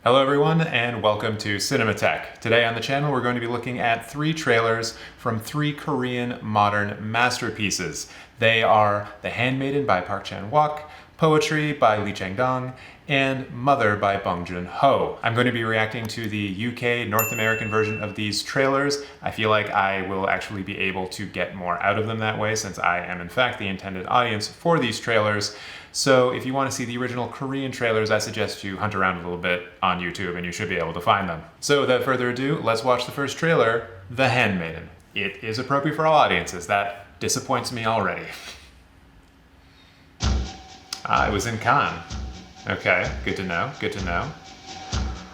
Hello everyone and welcome to Cinemateq. Today on the channel we're going to be looking at 3 trailers from 3 Korean modern masterpieces. They are The Handmaiden by Park Chan-Wook, Poetry by Chang-Dong, and Mother by Bong Joon-Ho. I'm going to be reacting to the UK North American version of these trailers. I feel like I will actually be able to get more out of them that way since I am in fact the intended audience for these trailers. So if you want to see the original Korean trailers, I suggest you hunt around a little bit on YouTube and you should be able to find them. So without further ado, let's watch the first trailer, The Handmaiden. It is appropriate for all audiences. That disappoints me already. It was in Cannes. Okay, good to know, good to know.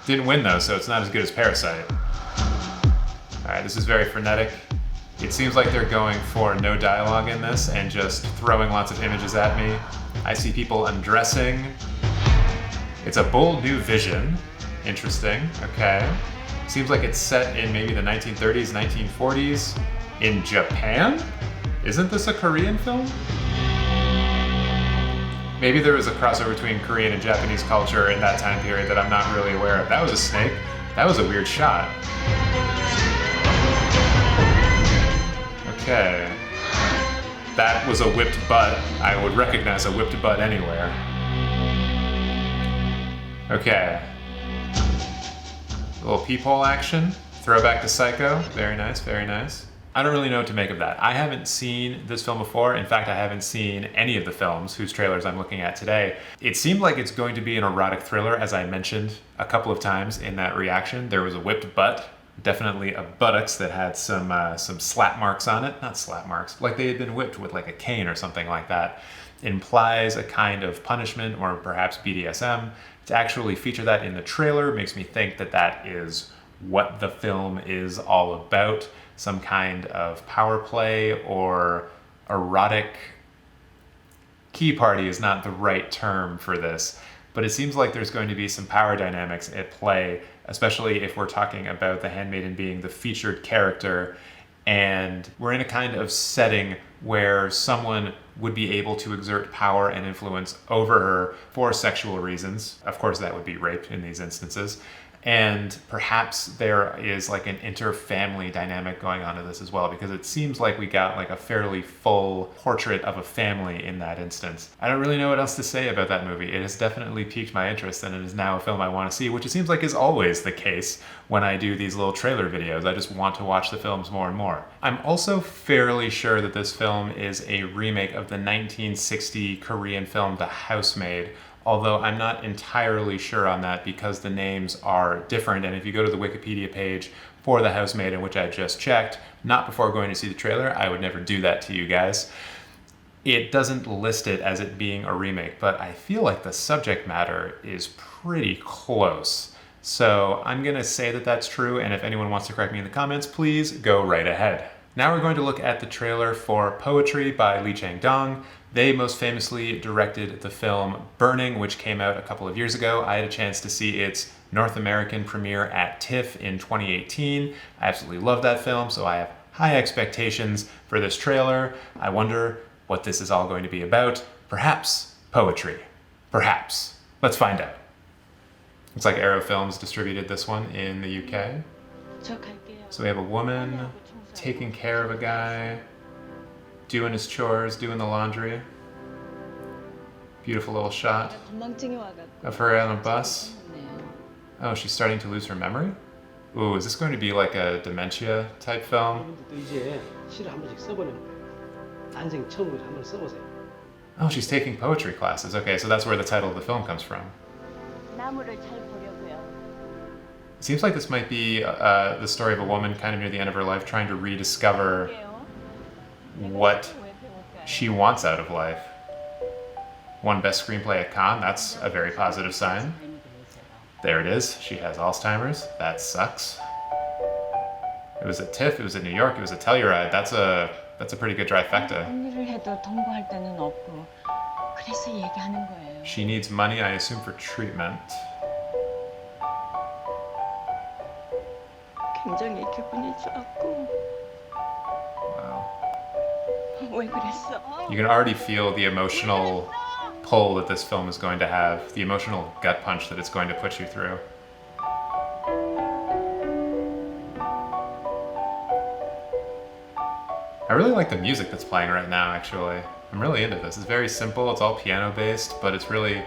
Didn't win though, so it's not as good as Parasite. Alright, this is very frenetic. It seems like they're going for no dialogue in this and just throwing lots of images at me. I see people undressing. It's a bold new vision. Interesting, okay. Seems like it's set in maybe the 1930s, 1940s in Japan? Isn't this a Korean film? Maybe there was a crossover between Korean and Japanese culture in that time period that I'm not really aware of. That was a snake. That was a weird shot. Okay. That was a whipped butt. I would recognize a whipped butt anywhere. Okay. A little peephole action. Throwback to Psycho. Very nice, very nice. I don't really know what to make of that. I haven't seen this film before. In fact, I haven't seen any of the films whose trailers I'm looking at today. It seemed like it's going to be an erotic thriller, as I mentioned a couple of times in that reaction. There was a whipped butt, definitely a buttocks that had some slap marks on it. Not slap marks, like they had been whipped with like a cane or something like that. Implies a kind of punishment or perhaps BDSM. To actually feature that in the trailer makes me think that that is what the film is all about. Some kind of power play or erotic. Key party is not the right term for this, but it seems like there's going to be some power dynamics at play, especially if we're talking about the Handmaiden being the featured character, and we're in a kind of setting where someone would be able to exert power and influence over her for sexual reasons. Of course, that would be rape in these instances. And perhaps there is like an inter-family dynamic going on to this as well, because it seems like we got like a fairly full portrait of a family in that instance. I don't really know what else to say about that movie. It has definitely piqued my interest and it is now a film I want to see, which it seems like is always the case when I do these little trailer videos. I just want to watch the films more and more. I'm also fairly sure that this film is a remake of the 1960 Korean film The Housemaid, although I'm not entirely sure on that because the names are different. And if you go to the Wikipedia page for The Housemaiden, which I just checked, not before going to see the trailer, I would never do that to you guys, it doesn't list it as it being a remake, but I feel like the subject matter is pretty close. So I'm gonna say that that's true, and if anyone wants to correct me in the comments, please go right ahead. Now we're going to look at the trailer for Poetry by Chang-Dong. They most famously directed the film Burning, which came out a couple of years ago. I had a chance to see its North American premiere at TIFF in 2018. I absolutely love that film, so I have high expectations for this trailer. I wonder what this is all going to be about. Perhaps poetry. Perhaps. Let's find out. Looks like Arrow Films distributed this one in the UK. So we have a woman taking care of a guy, doing his chores, doing the laundry. Beautiful little shot of her on a bus. Oh, she's starting to lose her memory? Ooh, is this going to be like a dementia type film? Oh, she's taking poetry classes. Okay, so that's where the title of the film comes from. It seems like this might be the story of a woman kind of near the end of her life trying to rediscover what she wants out of life. Won Best Screenplay at Cannes, that's a very positive sign. There it is, she has Alzheimer's, that sucks. It was at TIFF, it was at New York, it was at Telluride, that's a pretty good trifecta. She needs money, I assume, for treatment. Wow. You can already feel the emotional pull that this film is going to have, the emotional gut punch that it's going to put you through. I really like the music that's playing right now, actually. I'm really into this. It's very simple, it's all piano based, but it's really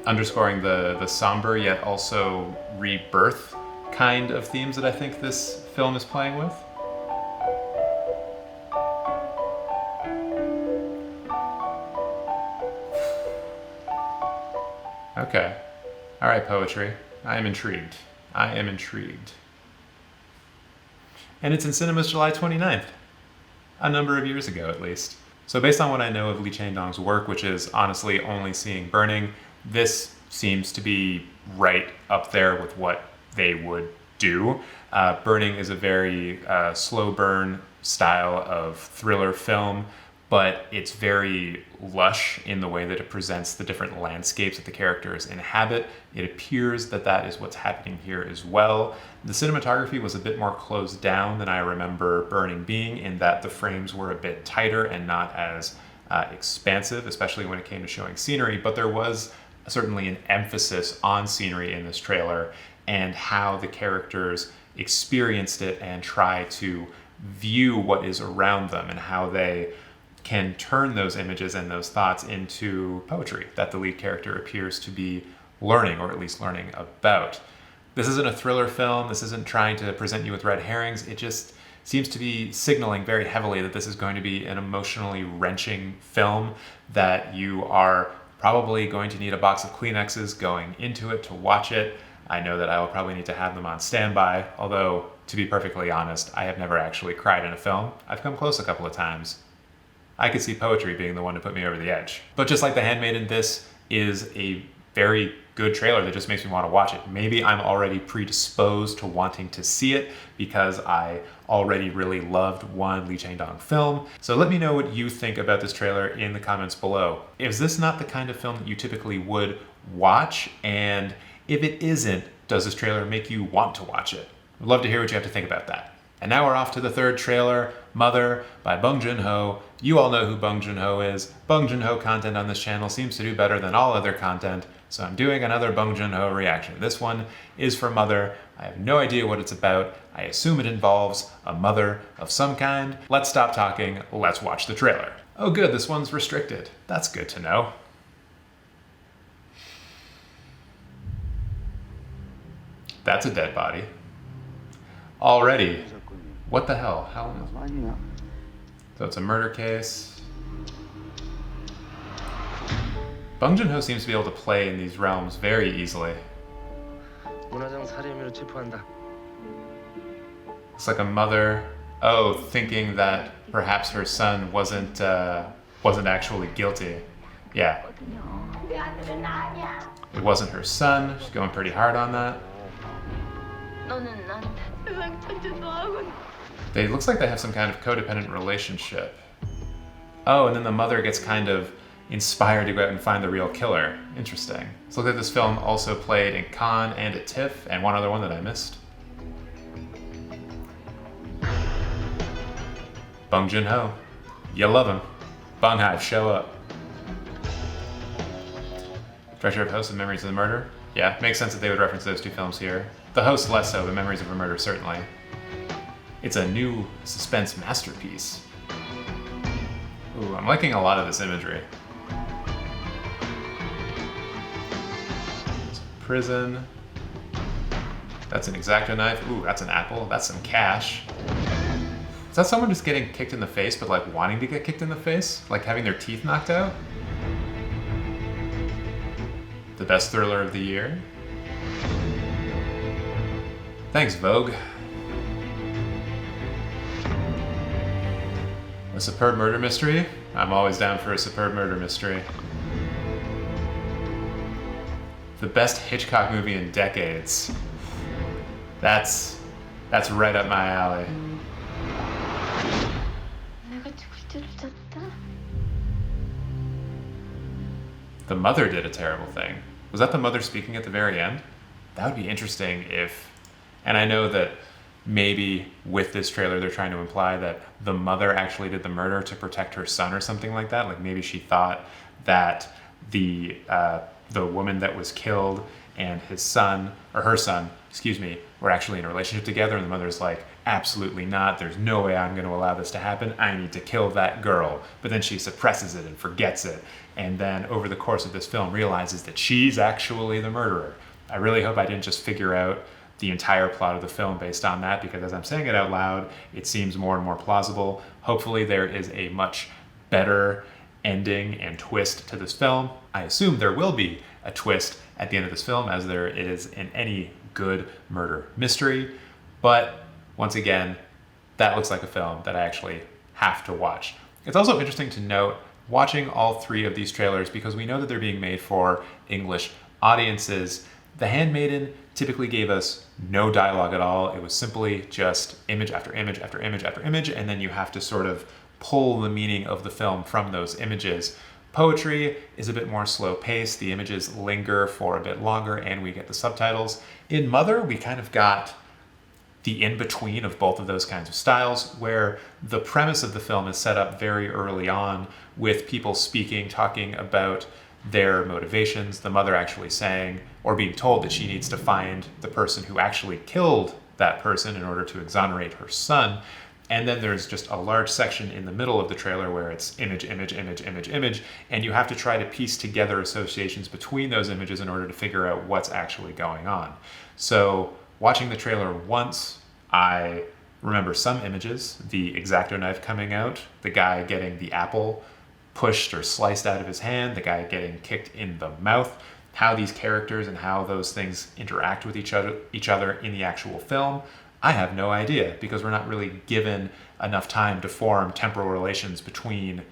underscoring the somber yet also rebirth kind of themes that I think this film is playing with. Okay. All right, poetry. I am intrigued. I am intrigued. And it's in cinemas July 29th. A number of years ago, at least. So based on what I know of Lee Chang-Dong's work, which is honestly only seeing Burning, this seems to be right up there with what they would do. Burning is a very slow burn style of thriller film, but it's very lush in the way that it presents the different landscapes that the characters inhabit. It appears that that is what's happening here as well. The cinematography was a bit more closed down than I remember Burning being, in that the frames were a bit tighter and not as expansive, especially when it came to showing scenery, but there was certainly an emphasis on scenery in this trailer and how the characters experienced it and try to view what is around them and how they can turn those images and those thoughts into poetry that the lead character appears to be learning, or at least learning about. This isn't a thriller film. This isn't trying to present you with red herrings. It just seems to be signaling very heavily that this is going to be an emotionally wrenching film, that you are probably going to need a box of Kleenexes going into it to watch it. I know that I will probably need to have them on standby, although, to be perfectly honest, I have never actually cried in a film. I've come close a couple of times. I could see poetry being the one to put me over the edge. But just like The Handmaiden, this is a very good trailer that just makes me want to watch it. Maybe I'm already predisposed to wanting to see it because I already really loved one Lee Chang-Dong film. So let me know what you think about this trailer in the comments below. Is this not the kind of film that you typically would watch? And if it isn't, does this trailer make you want to watch it? I'd love to hear what you have to think about that. And now we're off to the third trailer, Mother by Bong Joon-Ho. You all know who Bong Joon-Ho is. Bong Joon-Ho content on this channel seems to do better than all other content, so I'm doing another Bong Joon-Ho reaction. This one is for Mother. I have no idea what it's about. I assume it involves a mother of some kind. Let's stop talking, let's watch the trailer. Oh good, this one's restricted. That's good to know. That's a dead body. Already. What the hell? How? So it's a murder case. Bong Joon-ho seems to be able to play in these realms very easily. It's like a mother, thinking that perhaps her son wasn't actually guilty. Yeah. It wasn't her son. She's going pretty hard on that. It looks like they have some kind of codependent relationship. Oh, and then the mother gets kind of inspired to go out and find the real killer. Interesting. So look like this film also played in Cannes and at TIFF, and one other one that I missed. Bong Joon-ho. You love him. Bong Hive, show up. Director of Host of Memories of the Murder. Yeah, makes sense that they would reference those two films here. The Host less so, but Memories of a Murder certainly. It's a new suspense masterpiece. Ooh, I'm liking a lot of this imagery. It's a prison. That's an X-Acto knife. Ooh, that's an apple. That's some cash. Is that someone just getting kicked in the face, but like wanting to get kicked in the face? Like having their teeth knocked out? The best thriller of the year? Thanks, Vogue. A superb murder mystery? I'm always down for a superb murder mystery. The best Hitchcock movie in decades. That's right up my alley. The mother did a terrible thing. Was that the mother speaking at the very end? That would be interesting if, and I know that maybe with this trailer they're trying to imply that the mother actually did the murder to protect her son or something like that. Like maybe she thought that the woman that was killed and his son, or her son, were actually in a relationship together, and the mother's like, absolutely not, there's no way I'm going to allow this to happen, I need to kill that girl. But then she suppresses it and forgets it, and then over the course of this film realizes that she's actually the murderer. I really hope I didn't just figure out the entire plot of the film based on that, because as I'm saying it out loud, it seems more and more plausible. Hopefully there is a much better ending and twist to this film. I assume there will be a twist at the end of this film, as there is in any good murder mystery. But once again, that looks like a film that I actually have to watch. It's also interesting to note, watching all three of these trailers, because we know that they're being made for English audiences, The Handmaiden typically gave us no dialogue at all. It was simply just image after image after image after image, and then you have to sort of pull the meaning of the film from those images. Poetry is a bit more slow paced. The images linger for a bit longer, and we get the subtitles. In Mother, we kind of got the in-between of both of those kinds of styles, where the premise of the film is set up very early on with people speaking, talking about their motivations, the mother actually saying or being told that she needs to find the person who actually killed that person in order to exonerate her son. And then there's just a large section in the middle of the trailer where it's image, image, image, image, image, and you have to try to piece together associations between those images in order to figure out what's actually going on. So watching the trailer once, I remember some images, the X-Acto knife coming out, the guy getting the apple pushed or sliced out of his hand, the guy getting kicked in the mouth, how these characters and how those things interact with each other in the actual film. I have no idea, because we're not really given enough time to form temporal relations between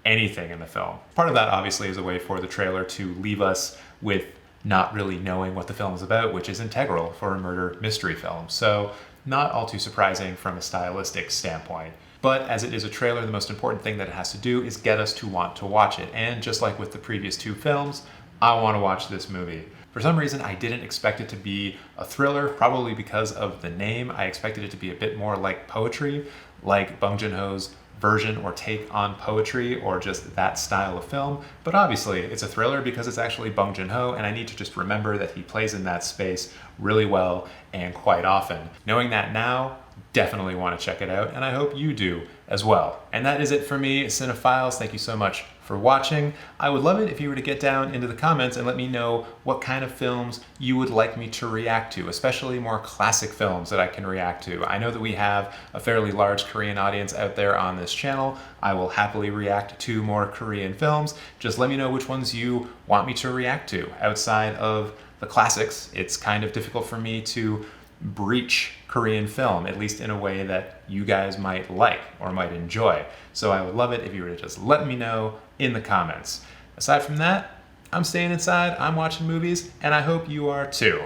anything in the film. Part of that obviously is a way for the trailer to leave us with not really knowing what the film is about, which is integral for a murder mystery film. So not all too surprising from a stylistic standpoint. But as it is a trailer, the most important thing that it has to do is get us to want to watch it. And just like with the previous two films, I want to watch this movie. For some reason, I didn't expect it to be a thriller, probably because of the name. I expected it to be a bit more like poetry, like Bong Joon-Ho's version or take on poetry, or just that style of film. But obviously, it's a thriller because it's actually Bong Joon-Ho, and I need to just remember that he plays in that space really well and quite often. Knowing that now, definitely want to check it out, and I hope you do as well. And that is it for me, Cinephiles. Thank you so much for watching. I would love it if you were to get down into the comments and let me know what kind of films you would like me to react to, especially more classic films that I can react to. I know that we have a fairly large Korean audience out there on this channel. I will happily react to more Korean films. Just let me know which ones you want me to react to. Outside of the classics, it's kind of difficult for me to breach Korean film, at least in a way that you guys might like or might enjoy. So I would love it if you were to just let me know in the comments. Aside from that, I'm staying inside, I'm watching movies, and I hope you are too.